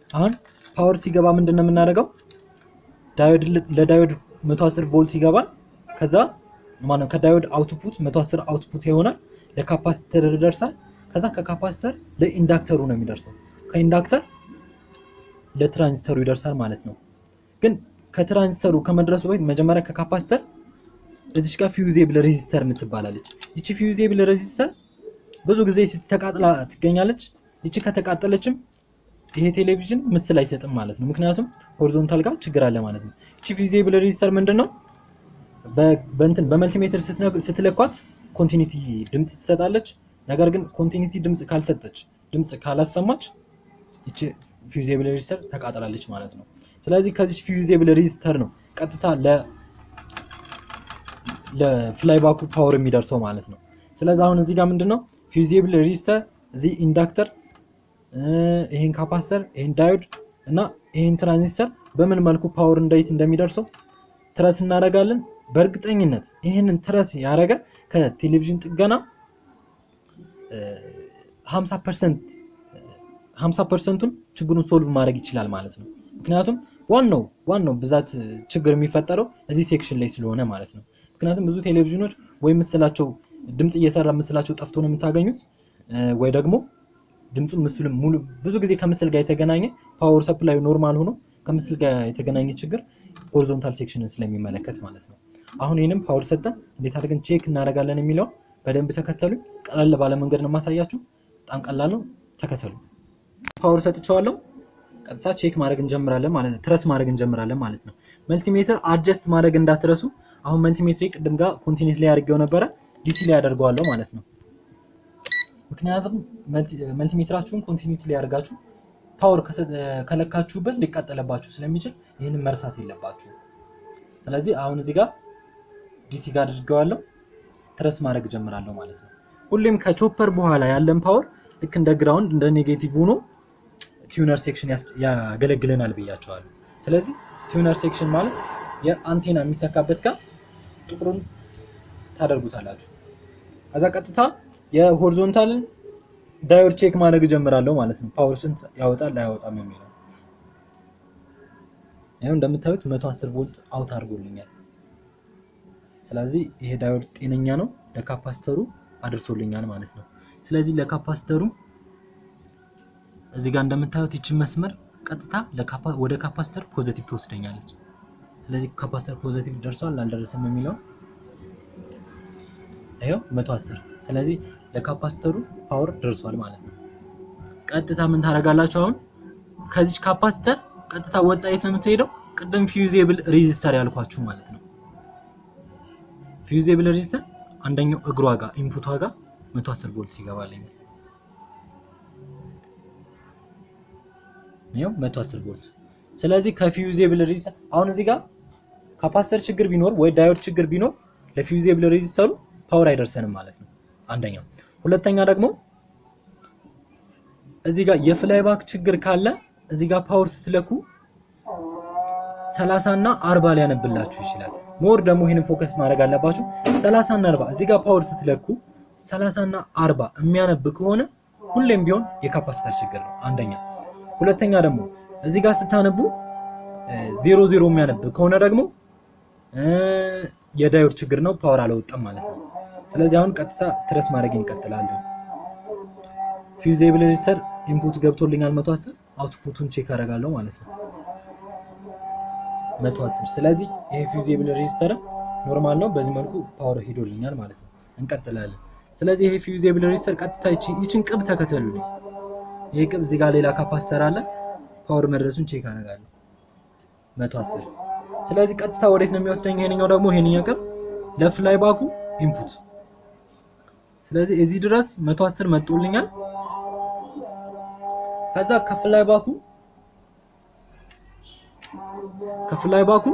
አሁን ፓወር ሲገባ ምንድነው የምናደርገው ዳዮድ ለዳዮድ 110 ቮልት ይገባል። ከዛ ማነው ከዳዮድ አውትፑት 110 አውትፑት ይሆናል፣ ለካፓሲተር ይደርሳል። ከዛ ከካፓሲተር ለኢንዳክተሩ ነው የሚደርሰው፣ ከኢንዳክተር ለትራንዚስተሩ ይደርሳል ማለት ነው። ግን ከትራንዚስተሩ ከመድረሱ በፊት መጀመሪያ ከካፓሲተር እዚሽ ጋር ፊውዜብል ሬዚስተር የምትባላለች። ይቺ ፊውዜብል ሬዚስተር ብዙ ጊዜ ስትተቃጥላ ትገኛለች። ይቺ ከተቃጠለችም ይሄ ቴሌቪዥን ምስል አይሰጥም ማለት ነው። ምክንያቱም ሆሪዞንታል ጋር ችግር አለ ማለት ነው። ይቺ ፊውዜብል ሬዚስተር ምንድነው በመልቲሜትር ስትለኳት ኮንቲኒቲ ድምጽ ትሰጣለች። ነገር ግን ኮንቲኒቲ ድምጽ ካልሰጠች ድምጽ ካላሰማች ይቺ ፊውዜብል ሬዚስተር ተቃጥላለች ማለት ነው። ስለዚህ ከዚህ ፊውዜብል ሬዚስተር ነው ቀጥታ ለፍላይባኩ ፓወር የሚደርሰው ማለት ነው። ስለዚህ አሁን እዚህ ጋር ምንድነው ፊውዜብል ሬዚስተር፣ እዚህ ኢንዳክተር፣ ይሄን ካፓሲተር፣ ይሄን ዳዮድ እና ይሄን ትራንዚስተር በምን መልኩ ፓወር እንዴት እንደሚደርሰው ትረስ እናደርጋለን። በእርግጠኝነት ይሄንን ትረስ ያደረገ ከቴሌቪዥን ጥገና 50%ቱን ችግሩን ሶልቭ ማድረግ ይችላል ማለት ነው። ምክንያቱም ዋናው ብዛት ችግር የሚፈጠረው እዚህ ሴክሽን ላይ ስለሆነ ማለት ነው። ምክንያቱም ብዙ ቴሌቪዥኖች ወይ ምስላቸው ድምጽ እየሰራ ምስላቸው ጠፍቶ ነው የምታገኙት፣ ወይ ደግሞ ድምጹን ምስሉም ሙሉ ብዙ ጊዜ ከምስል ጋር የተገናኘ ፓወር ሰፕላይ ኖርማል ሆኖ ከምስል ጋር የተገናኘ ችግር ሆሪዞንታል ሴክሽንን ስለሚመለከት ማለት ነው። አሁን ይሄንም ፓወር ሰጠን እንዴት አድርገን ቼክ እናደርጋለን የሚለው በደንብ ተከተሉኝ። ቀለል ባለ መንገድ ነው ማሳያችሁ። በጣም ቀላል ነው፣ ተከተሉ። ፓወር ሰጥቼዋለሁ። ቀጥታ ቼክ ማድረግ እንጀምራለን ማለት ነው። ትረስ ማድረግ እንጀምራለን ማለት ነው። መልቲሜትር አድጀስት ማድረግ እንዳትረሱ። አሁን መልቲሜትሪ ቅድም ጋር ኮንቲኒዩስ ላይ አድርጌው ነበረ፣ ዲሲ ላይ አደርገዋለሁ ማለት ነው። ምክንያቱም መልቲሜትራችሁን ኮንቲኒዩስ ላይ አድርጋችሁ ፓወር ከለካችሁበት ሊቃጠልባችሁ ስለሚችል ይህንን መርሳት የለባችሁ። ስለዚህ አሁን እዚህ ጋር ዲሲ ጋር አድርገዋለሁ፣ ትረስ ማድረግ ጀምራለሁ ማለት ነው። ሁሌም ከቾፐር በኋላ ያለን ፓወር ልክ እንደ ግራውንድ እንደ ኔጌቲቭ ሆኖ ቲዩነር ሴክሽን ያገለግለናል ብያቸዋለሁ። ስለዚህ ቲዩነር ሴክሽን ማለት የአንቴና የሚሰካበት ጋር ጥቁሩን ታደርጉታላችሁ። ከዛ ቀጥታ የሆሪዞንታልን ዳዮድ ቼክ ማድረግ ጀምራለሁ ማለት ነው። ፓወር ስንት ያወጣል አያወጣም የሚለው ይሄው እንደምታዩት 110 ቮልት አውት አድርጎልኛል። ስለዚህ ይሄ ዳዮድ ጤነኛ ነው፣ ለካፓስተሩ አድርሶልኛል ማለት ነው። ስለዚህ ለካፓስተሩ እዚህ ጋር እንደምታዩት ይቺ መስመር ቀጥታ ወደ ካፓስተር ፖዚቲቭ ትወስደኛለች። ስለዚህ ካፓስተር ፖዚቲቭ ደርሷል አልደረሰም የሚለው አይው 110። ስለዚህ ለካፓስተሩ ፓወር ደርሷል ማለት ነው። ቀጥታ ምን ታደርጋላችሁ? አሁን ከዚህ ካፓስተር ቀጥታ ወጣ የት ነው የምትሄደው? ቅድም ፊውዜብል ሬዚስተር ያልኳችሁ ማለት ነው። ፊውዜብል ሬዚስተር አንደኛው እግሯ ጋር ኢንፑቷ ጋር 110 ቮልት ይገባልኛል። ነው 110 ቮልት። ስለዚህ ከፊውዜብል ሬዚስተር አሁን እዚህ ጋር ካፓስተር ችግር ቢኖር ወይ ዳዮድ ችግር ቢኖር ለፊውዜብል ሬዚስተሩ ፓወር አይደርሰንም ማለት ነው። አንደኛው። ሁለተኛ ደግሞ እዚህ ጋር የፍላይ ባክ ችግር ካለ እዚህ ጋር ፓወር ስትለኩ 30 እና 40 ሊያነብላችሁ ይችላል። ሞር ደግሞ ይሄንን ፎከስ ማድረግ አለባችሁ። 30 እና 40 እዚህ ጋር ፓወር ስትለኩ 30 እና 40 የሚያነብ ከሆነ ሁሌም ቢሆን የካፓሲተር ችግር ነው አንደኛ። ሁለተኛ ደግሞ እዚህ ጋር ስታነቡ 00 የሚያነብ ከሆነ ደግሞ የዳዮድ ችግር ነው፣ ፓወር አልወጣም ማለት ነው። ስለዚህ አሁን ቀጥታ ትረስ ማድረግ እንቀጥላለን። ፊውዜብል ሬዚስተር ኢንፑት ገብቶልኛል 110፣ አውትፑቱን ቼክ አደርጋለሁ ማለት ነው 110። ስለዚህ ይሄ ፊውዜብል ሬዚስተር ኖርማል ነው፣ በዚህ መልኩ ፓወር ሄዶልኛል ማለት ነው። እንቀጥላለን። ስለዚህ ይሄ ፊውዜብል ሬዚስተር ቀጥታ ይቺን ቅብ ተከተሉልኝ። ይሄ ቅብ እዚህ ጋር ሌላ ካፓሲተር አለ፣ ፓወር መድረሱን ቼክ አደርጋለሁ 110። ስለዚህ ቀጥታ ወዴት ነው የሚወስደኝ? ይሄንኛው ደግሞ ይሄንኛው ቅብ ለፍላይ ባኩ ኢንፑት። ስለዚህ እዚህ ድረስ 110 መጥቶልኛል። ከዛ ከፍላይ ባኩ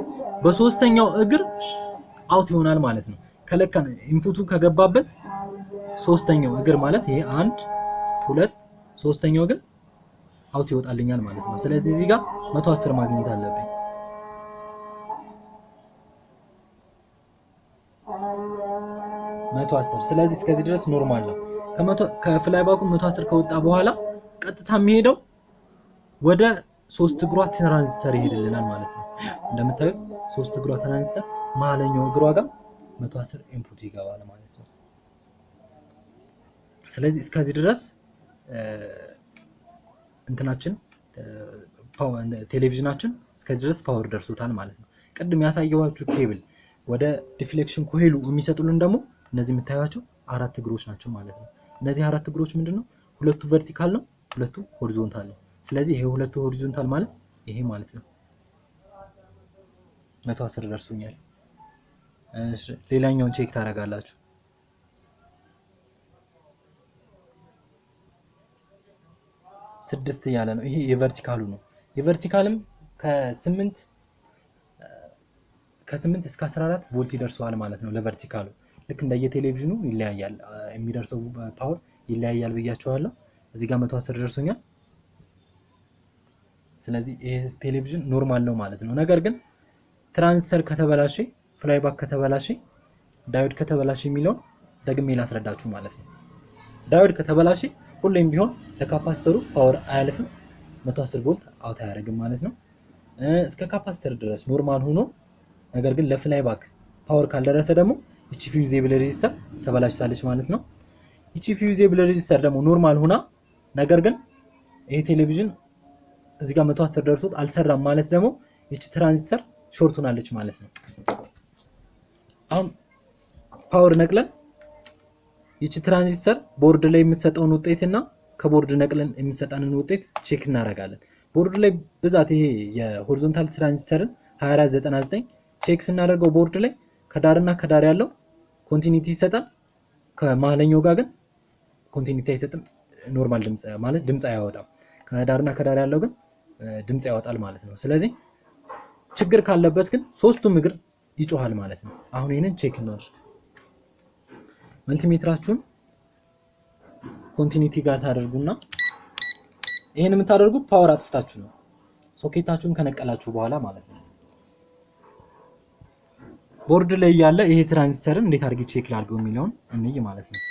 በሶስተኛው እግር አውት ይሆናል ማለት ነው። ከለካን ኢንፑቱ ከገባበት ሶስተኛው እግር ማለት ይሄ 1 2 ሶስተኛው እግር አውት ይወጣልኛል ማለት ነው። ስለዚህ እዚህ ጋር 110 ማግኘት አለብኝ። ስለዚህ እስከዚህ ድረስ ኖርማል ነው። ከፍላይ ባኩ 110 ከወጣ በኋላ ቀጥታ የሚሄደው ወደ 3 እግሯ ትራንዚስተር ይሄድልናል ማለት ነው። እንደምታዩት 3 እግሯ ትራንዚስተር መሀለኛው እግሯ ጋር 110 ኢንፑት ይገባል ማለት ነው። ስለዚህ እስከዚህ ድረስ እንትናችን ቴሌቪዥናችን እስከዚህ ድረስ ፓወር ደርሶታል ማለት ነው። ቅድም ያሳየኋችሁ ኬብል ወደ ዲፍሌክሽን ኮይሉ የሚሰጡልን ደግሞ እነዚህ የምታዩቸው 4 እግሮች ናቸው ማለት ነው። እነዚህ 4 እግሮች ምንድነው? ሁለቱ ቨርቲካል ነው፣ ሁለቱ ሆሪዞንታል ነው። ስለዚህ ይሄ ሁለቱ ሆሪዞንታል ማለት ይሄ ማለት ነው። 110 ደርሶኛል። እሺ ሌላኛውን ቼክ ታደርጋላችሁ። 6 ያለ ነው። ይሄ የቨርቲካሉ ነው። የቨርቲካልም ከ8 እስከ 14 ቮልት ይደርሰዋል ማለት ነው ለቨርቲካሉ። ልክ እንደየቴሌቪዥኑ ይለያያል፣ የሚደርሰው ፓወር ይለያያል ብያቸዋለሁ። እዚህ ጋር 110 ደርሶኛል። ስለዚህ ይሄ ቴሌቪዥን ኖርማል ነው ማለት ነው። ነገር ግን ትራንዚስተር ከተበላሸ፣ ፍላይባክ ከተበላሸ፣ ዳዮድ ከተበላሸ የሚለውን ደግሜ ላስረዳችሁ ማለት ነው። ዳዮድ ከተበላሸ ሁሌም ቢሆን ለካፓሲተሩ ፓወር አያልፍም፣ 110 ቮልት አውት አያደርግም ማለት ነው። እስከ ካፓሲተር ድረስ ኖርማል ሆኖ ነገር ግን ለፍላይባክ ፓወር ካልደረሰ ደግሞ እቺ ፊውዜብል ሬዚስተር ተበላሽታለች ማለት ነው። እቺ ፊውዜብል ሬዚስተር ደግሞ ኖርማል ሆና ነገር ግን ይሄ ቴሌቪዥን እዚህ ጋር 110 ደርሶት አልሰራም ማለት ደግሞ እቺ ትራንዚስተር ሾርት ሆናለች ማለት ነው። አሁን ፓወር ነቅለን እቺ ትራንዚስተር ቦርድ ላይ የምትሰጠውን ውጤትና ከቦርድ ነቅለን የሚሰጣንን ውጤት ቼክ እናደርጋለን። ቦርድ ላይ ብዛት ይሄ የሆሪዞንታል ትራንዚስተርን 2499 ቼክ ስናደርገው ቦርድ ላይ ከዳርና ከዳር ያለው ኮንቲኒቲ ይሰጣል። ከመሃለኛው ጋር ግን ኮንቲኒቲ አይሰጥም። ኖርማል ድምጽ ማለት ድምጽ አያወጣም። ከዳርና ከዳር ያለው ግን ድምጽ ያወጣል ማለት ነው። ስለዚህ ችግር ካለበት ግን ሶስቱም እግር ይጮሃል ማለት ነው። አሁን ይሄንን ቼክ እናድርግ። መልቲሜትራችሁን ኮንቲኒቲ ጋር ታደርጉና ይሄን የምታደርጉት ፓወር አጥፍታችሁ ነው። ሶኬታችሁን ከነቀላችሁ በኋላ ማለት ነው። ቦርድ ላይ ያለ ይሄ ትራንዚስተርን እንዴት አድርጌ ቼክ ላድርገው የሚለውን እንይ ማለት ነው።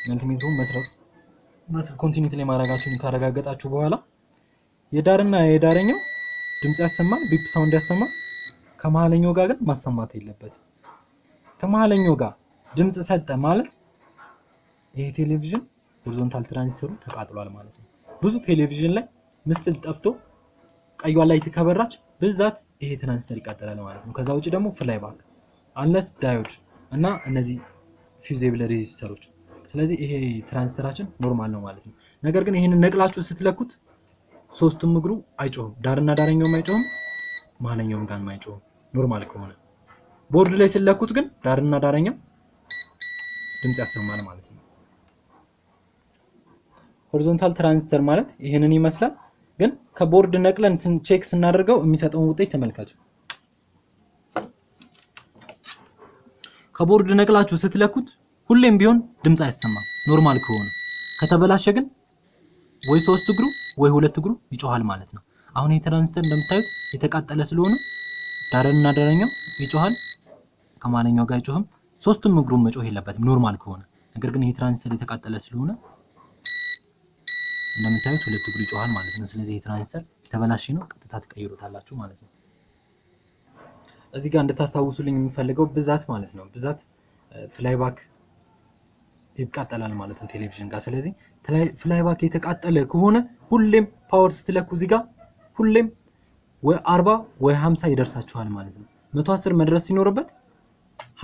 መልቲሜትሩን መስራት ኮንቲኒቲ ላይ ማድረጋችሁን ካረጋገጣችሁ በኋላ የዳርና የዳረኛው ድምጽ ያሰማል፣ ቢፕ ሳውንድ ያሰማል። ከመሃለኛው ጋር ግን ማሰማት የለበትም። ከመሃለኛው ጋር ድምጽ ሰጠ ማለት ይሄ ቴሌቪዥን ሆሪዞንታል ትራንዚስተሩ ተቃጥሏል ማለት ነው። ብዙ ቴሌቪዥን ላይ ምስል ጠፍቶ ቀይዋ ላይት ከበራች ብዛት ይሄ ትራንዚስተር ይቃጠላል ማለት ነው። ከዛ ውጪ ደግሞ ፍላይባክ አንለስ ዳዮድ እና እነዚህ ፊውዜብል ሬዚስተሮች። ስለዚህ ይሄ ትራንዚስተራችን ኖርማል ነው ማለት ነው። ነገር ግን ይሄንን ነቅላችሁ ስትለኩት ሶስቱም እግሩ አይጮህም። ዳርና ዳረኛውም አይጮህም፣ መሃለኛውም ጋር አይጮህም ኖርማል ከሆነ። ቦርድ ላይ ስለኩት ግን ዳርና ዳረኛው ድምጽ ያሰማል ማለት ነው። ሆሪዞንታል ትራንዚስተር ማለት ይሄንን ይመስላል። ግን ከቦርድ ነቅለን ቼክ ስናደርገው የሚሰጠውን ውጤት ተመልከቱ። ከቦርድ ነቅላችሁ ስትለኩት ሁሌም ቢሆን ድምጽ አይሰማም ኖርማል ከሆነ። ከተበላሸ ግን ወይ ሶስት እግሩ ወይ ሁለት እግሩ ይጮሃል ማለት ነው። አሁን ይሄ ትራንዚስተር እንደምታዩት የተቃጠለ ስለሆነ ዳርና ዳረኛው ይጮሃል፣ ከመሃለኛው ጋር አይጮህም። ሶስቱም እግሩን መጮህ የለበትም ኖርማል ከሆነ። ነገር ግን ይሄ ትራንዚስተር የተቃጠለ ስለሆነ እንደምታዩት ሁለት እግሩ ይጮሃል ማለት ነው። ስለዚህ ይሄ ትራንዚስተር ተበላሽ ነው፣ ቀጥታ ትቀይሩታላችሁ ማለት ነው። እዚህ ጋር እንድታስታውሱልኝ የምፈልገው ብዛት ማለት ነው። ብዛት ፍላይባክ ይቃጠላል ማለት ነው ቴሌቪዥን ጋር። ስለዚህ ፍላይባክ የተቃጠለ ከሆነ ሁሌም ፓወር ስትለኩ እዚህ ጋር ሁሌም ወይ 40 ወይ 50 ይደርሳችኋል ማለት ነው። 110 መድረስ ሲኖርበት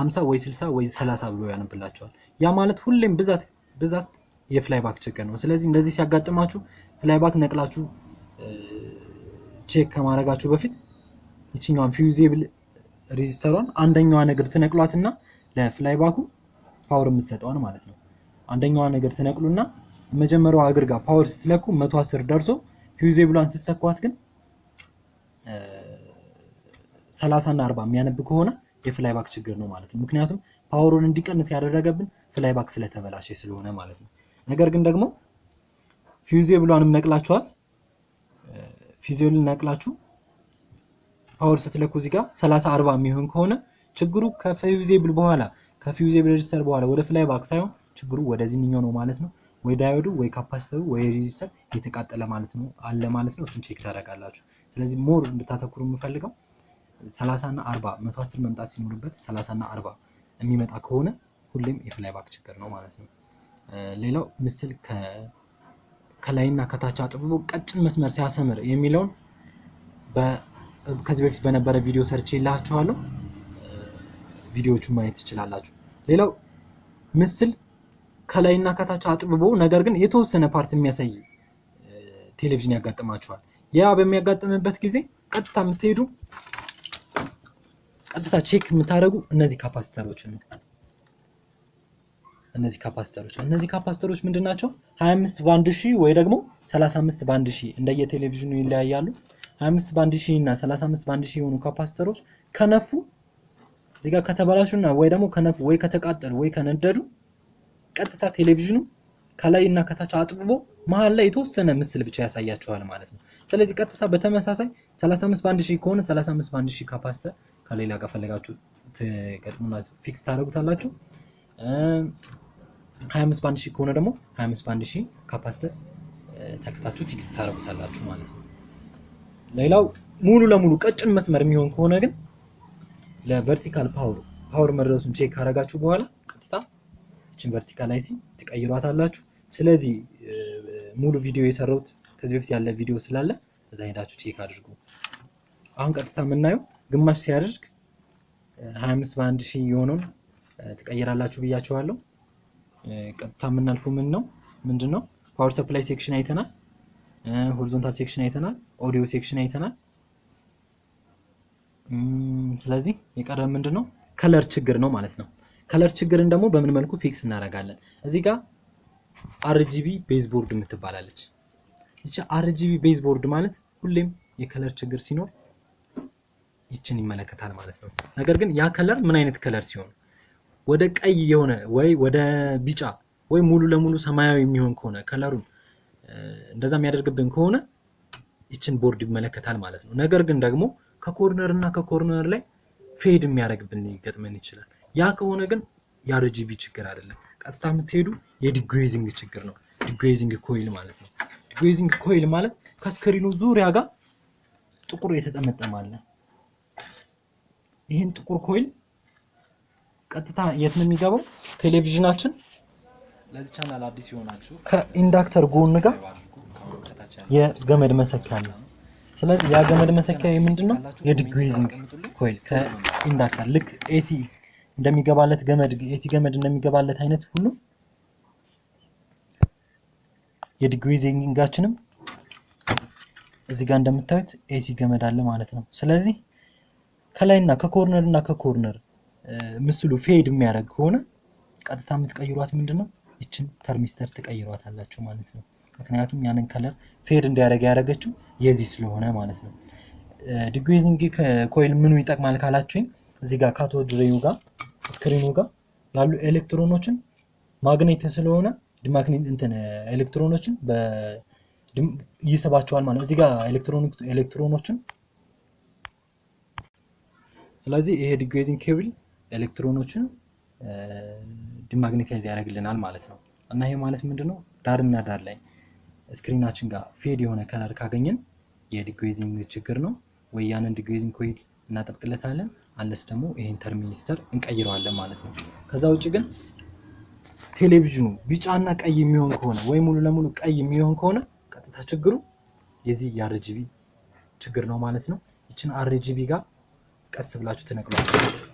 50 ወይ 60 ወይ 30 ብሎ ያነብላችኋል። ያ ማለት ሁሌም ብዛት የፍላይባክ ችግር ነው። ስለዚህ እንደዚህ ሲያጋጥማችሁ ፍላይባክ ነቅላችሁ ቼክ ከማድረጋችሁ በፊት እቺኛዋን ፊውዜብል ሬዚስተሯን አንደኛዋ ነገር ትነቅሏትና ለፍላይባኩ ፓወር የምትሰጠውን ማለት ነው። አንደኛዋ ነገር ትነቅሉና መጀመሪያው እግር ጋር ፓወር ስትለኩ 110 ደርሶ ፊውዜብሏን ስትሰኳት ግን 30 እና 40 የሚያነብ ከሆነ የፍላይባክ ችግር ነው ማለት ነው። ምክንያቱም ፓወሩን እንዲቀንስ ያደረገብን ፍላይባክ ስለተበላሸ ስለሆነ ማለት ነው። ነገር ግን ደግሞ ፊውዜብሏንም ነቅላችኋት ፊውዜብልን ነቅላችሁ ፓወር ስትለኩ እዚህ ጋር 30 40 የሚሆን ከሆነ ችግሩ ከፊውዜብል በኋላ ከፊውዜብል ሬዚስተር በኋላ ወደ ፍላይባክ ሳይሆን ችግሩ ወደዚህኛው ነው ማለት ነው። ወይ ዳዮዱ ወይ ካፓሲተሩ ወይ ሬዚስተር የተቃጠለ ማለት ነው አለ ማለት ነው። እሱን ቼክ ታደርጋላችሁ። ስለዚህ ሞር እንድታተኩሩ የምፈልገው 30 እና 40 110 መምጣት ሲኖርበት 30 እና 40 የሚመጣ ከሆነ ሁሌም የፍላይባክ ችግር ነው ማለት ነው። ሌላው ምስል ከላይና ከታች አጥብቦ ቀጭን መስመር ሲያሰምር የሚለውን ከዚህ በፊት በነበረ ቪዲዮ ሰርቼላችኋለሁ። ቪዲዮቹን ማየት ትችላላችሁ። ሌላው ምስል ከላይና ከታች አጥብቦ ነገር ግን የተወሰነ ፓርት የሚያሳይ ቴሌቪዥን ያጋጥማችኋል። ያ በሚያጋጥምበት ጊዜ ቀጥታ የምትሄዱ ቀጥታ ቼክ የምታደርጉ እነዚህ ካፓሲተሮች ነው። እነዚህ ካፓሲተሮች ምንድናቸው? 25 ባንድ ሺ ወይ ደግሞ 35 ባንድ ሺ እንደየ ቴሌቪዥኑ ይለያያሉ። 25 ባንድ ሺ እና 35 ባንድ ሺ የሆኑ ካፓሲተሮች ከነፉ እዚህ ጋር ከተበላሹና ወይ ደግሞ ከነፉ ወይ ከተቃጠሉ ወይ ከነደዱ ቀጥታ ቴሌቪዥኑ ከላይ እና ከታች አጥብቦ መሃል ላይ የተወሰነ ምስል ብቻ ያሳያችኋል ማለት ነው። ስለዚህ ቀጥታ በተመሳሳይ 35 ባንድ ሺ ከሆነ 35 ባንድ ሺ ካፓሲተር ከሌላ ጋር ፈለጋችሁ ትገጥሙና ፊክስ ታደርጉታላችሁ። 25 ባንድ ሺ ከሆነ ደግሞ 25 ባንድ ሺ ካፓሲተር ተከታችሁ ፊክስ ታደርጉታላችሁ ማለት ነው። ሌላው ሙሉ ለሙሉ ቀጭን መስመር የሚሆን ከሆነ ግን ለቨርቲካል ፓወር ፓወር መድረሱን ቼክ ካረጋችሁ በኋላ ቀጥታ እቺን ቨርቲካል አይሲ ትቀይሯታላችሁ። ስለዚህ ሙሉ ቪዲዮ የሰራሁት ከዚህ በፊት ያለ ቪዲዮ ስላለ እዛ ሄዳችሁ ቼክ አድርጉ። አሁን ቀጥታ የምናየው ግማሽ ሲያደርግ 25 በ1000 የሆነውን ትቀይራላችሁ ብያችኋለሁ። ቀጥታ የምናልፈው ምንድነው ፓወር ሰፕላይ ሴክሽን አይተናል፣ ሆሪዞንታል ሴክሽን አይተናል፣ ኦዲዮ ሴክሽን አይተናል። ስለዚህ የቀረ ምንድነው ከለር ችግር ነው ማለት ነው። ከለር ችግርን ደግሞ በምን መልኩ ፊክስ እናደርጋለን? እዚህ ጋር RGB ቤዝ ቦርድ የምትባላለች። እቺ RGB ቤዝ ቦርድ ማለት ሁሌም የከለር ችግር ሲኖር ይችን ይመለከታል ማለት ነው። ነገር ግን ያ ከለር ምን አይነት ከለር ሲሆን ወደ ቀይ የሆነ ወይ ወደ ቢጫ ወይ ሙሉ ለሙሉ ሰማያዊ የሚሆን ከሆነ ከለሩን እንደዛ የሚያደርግብን ከሆነ ይችን ቦርድ ይመለከታል ማለት ነው። ነገር ግን ደግሞ ከኮርነር እና ከኮርነር ላይ ፌድ የሚያደርግብን ሊገጥመን ይችላል። ያ ከሆነ ግን የRGB ችግር አይደለም፣ ቀጥታ የምትሄዱ የዲግዌዚንግ ችግር ነው። ዲግዌዚንግ ኮይል ማለት ነው። ዲግዌዚንግ ኮይል ማለት ከስክሪኑ ዙሪያ ጋር ጥቁር የተጠመጠመ አለ። ይሄን ጥቁር ኮይል ቀጥታ የት ነው የሚገባው? ቴሌቪዥናችን ለዚህ ቻናል አዲስ ይሆናችሁ ከኢንዳክተር ጎን ጋር የገመድ መሰኪያ አለ። ስለዚህ ያ ገመድ መሰኪያ ምንድነው? የዲግዌዚንግ ኮይል ከኢንዳክተር ልክ ኤሲ እንደሚገባለት ገመድ ኤሲ ገመድ እንደሚገባለት አይነት ሁሉ የዲግዌዚንጋችንም እዚህ ጋር እንደምታዩት ኤሲ ገመድ አለ ማለት ነው። ስለዚህ ከላይና ከኮርነር ምስሉ ፌድ የሚያደርግ ከሆነ ቀጥታ የምትቀይሯት ምንድነው? ይችን ተርሚስተር ትቀይሯታላችሁ ማለት ነው። ምክንያቱም ያንን ከለር ፌድ እንዲያደርግ ያደረገችው የዚህ ስለሆነ ማለት ነው። ዲግዌዚንግ ኮይል ምኑ ይጠቅማል ካላችሁኝ እዚህ ጋር ካቶድ ሬዩ ጋር ስክሪኑ ጋር ያሉ ኤሌክትሮኖችን ማግኔት ስለሆነ ዲማግኔት ኤሌክትሮኖችን ይስባቸዋል ማለት ነው። እዚህ ጋር ኤሌክትሮኖችን ስለዚህ ይሄ ዲግዌዚንግ ኬብል ኤሌክትሮኖችን ዲማግኔታይዝ ያደርግልናል ማለት ነው። እና ይሄ ማለት ምንድነው? ዳርና ዳር ላይ ስክሪናችን ጋር ፌድ የሆነ ከለር ካገኘን የዲግዌዚንግ ችግር ነው። ወይ ያንን ዲግዌዚንግ ኮይል እናጠብቅለታለን፣ አለስ ደግሞ ይሄን ተርሚስተር እንቀይረዋለን ማለት ነው። ከዛ ውጪ ግን ቴሌቪዥኑ ቢጫና ቀይ የሚሆን ከሆነ ወይ ሙሉ ለሙሉ ቀይ የሚሆን ከሆነ ቀጥታ ችግሩ የዚህ የRGB ችግር ነው ማለት ነው። ይችን RGB ጋር ቀስ ብላችሁ ትነቅሏታላችሁ።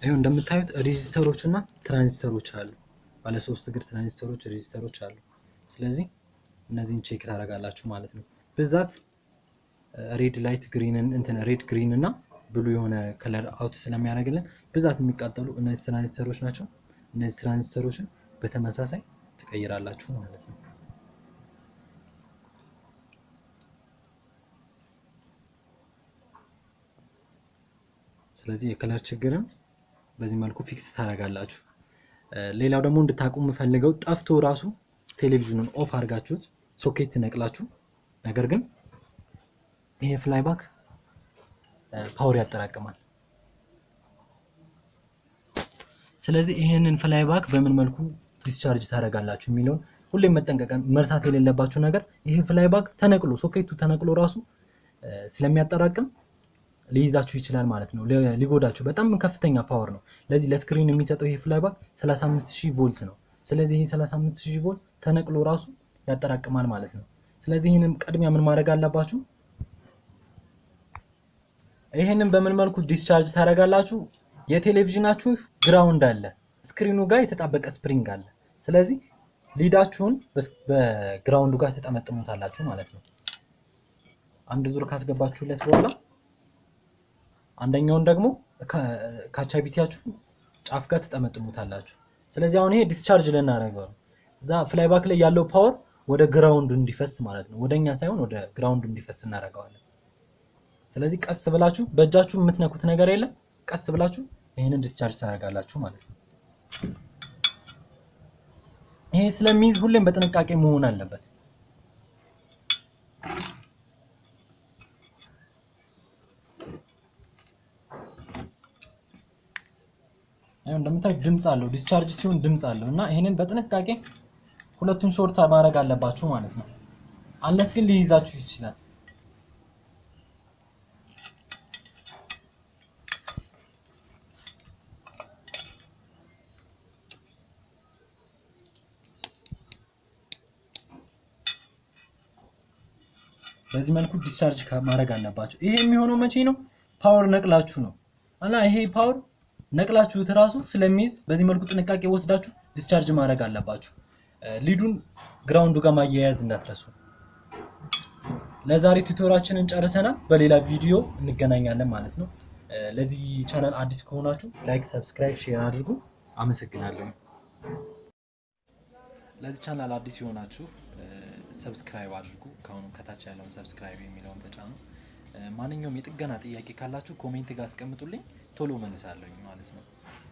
ይሄው እንደምታዩት ሬዚስተሮች እና ትራንዚስተሮች አሉ። ባለ 3 እግር ትራንዚስተሮች ሬዚስተሮች አሉ። ስለዚህ እነዚህን ቼክ ታደርጋላችሁ ማለት ነው። በዛት ሬድ ላይት ሬድ ግሪን እና ብሉ የሆነ ከለር አውት ስለሚያደርግልን በዛት የሚቃጠሉ እነዚህ ትራንዚስተሮች ናቸው። እነዚህ ትራንዚስተሮችን በተመሳሳይ ትቀይራላችሁ ማለት ነው። ስለዚህ የከለር ችግርን በዚህ መልኩ ፊክስ ታደርጋላችሁ። ሌላው ደግሞ እንድታቁ የምፈልገው ጠፍቶ ራሱ ቴሌቪዥኑን ኦፍ አድርጋችሁት ሶኬት ነቅላችሁ ነገር ግን ይሄ ፍላይባክ ፓወር ያጠራቅማል። ስለዚህ ይሄንን ፍላይባክ በምን መልኩ ዲስቻርጅ ታደርጋላችሁ የሚለውን ሁሌም መጠንቀቅ መርሳት የሌለባችሁ ነገር ይሄ ፍላይባክ ተነቅሎ ሶኬቱ ተነቅሎ ራሱ ስለሚያጠራቅም ሊይዛችሁ ይችላል ማለት ነው። ሊጎዳችሁ በጣም ከፍተኛ ፓወር ነው። ለዚህ ለስክሪን የሚሰጠው ይሄ ፍላይባክ 35000 ቮልት ነው። ስለዚህ ይሄ 35000 ቮልት ተነቅሎ ራሱ ያጠራቅማል ማለት ነው። ስለዚህ ይሄንን ቀድሚያ ምን ማድረግ አለባችሁ? ይሄንን በምን መልኩ ዲስቻርጅ ታደርጋላችሁ? የቴሌቪዥናችሁ ግራውንድ አለ፣ ስክሪኑ ጋር የተጣበቀ ስፕሪንግ አለ። ስለዚህ ሊዳችሁን በግራውንዱ ጋር ተጠመጥሙታላችሁ ማለት ነው። አንድ ዙር ካስገባችሁለት በኋላ አንደኛውን ደግሞ ካቻቢቲያችሁ ጫፍ ጋር ተጠመጥሙታላችሁ። ስለዚህ አሁን ይሄ ዲስቻርጅ ልናደርገው ነው። እዛ ፍላይባክ ላይ ያለው ፓወር ወደ ግራውንዱ እንዲፈስ ማለት ነው። ወደኛ ሳይሆን ወደ ግራውንዱ እንዲፈስ እናደርገዋለን። ስለዚህ ቀስ ብላችሁ በእጃችሁ የምትነኩት ነገር የለም። ቀስ ብላችሁ ይሄንን ዲስቻርጅ ታደርጋላችሁ ማለት ነው። ይሄ ስለሚይዝ ሁሌም በጥንቃቄ መሆን አለበት። እንደምታዩት ድምጽ አለው። ዲስቻርጅ ሲሆን ድምጽ አለው እና ይሄንን በጥንቃቄ ሁለቱን ሾርት ማድረግ አለባችሁ ማለት ነው። አንለስ ግን ሊይዛችሁ ይችላል። በዚህ መልኩ ዲስቻርጅ ማድረግ አለባችሁ። ይሄ የሚሆነው መቼ ነው? ፓወር ነቅላችሁ ነው እና ይሄ ፓወር ነቅላችሁት ራሱ ስለሚይዝ በዚህ መልኩ ጥንቃቄ ወስዳችሁ ዲስቻርጅ ማድረግ አለባችሁ። ሊዱን ግራውንዱ ጋር ማያያዝ እንዳትረሱ። ለዛሬ ቱቶሪያችንን ጨርሰናል። በሌላ ቪዲዮ እንገናኛለን ማለት ነው። ለዚህ ቻናል አዲስ ከሆናችሁ ላይክ፣ ሰብስክራይብ፣ ሼር አድርጉ። አመሰግናለሁ። ለዚህ ቻናል አዲስ የሆናችሁ ሰብስክራይብ አድርጉ። ከአሁኑ ከታች ያለውን ሰብስክራይብ የሚለውን ተጫኑ። ማንኛውም የጥገና ጥያቄ ካላችሁ ኮሜንት ጋር አስቀምጡልኝ፣ ቶሎ መልሳለሁ ማለት ነው።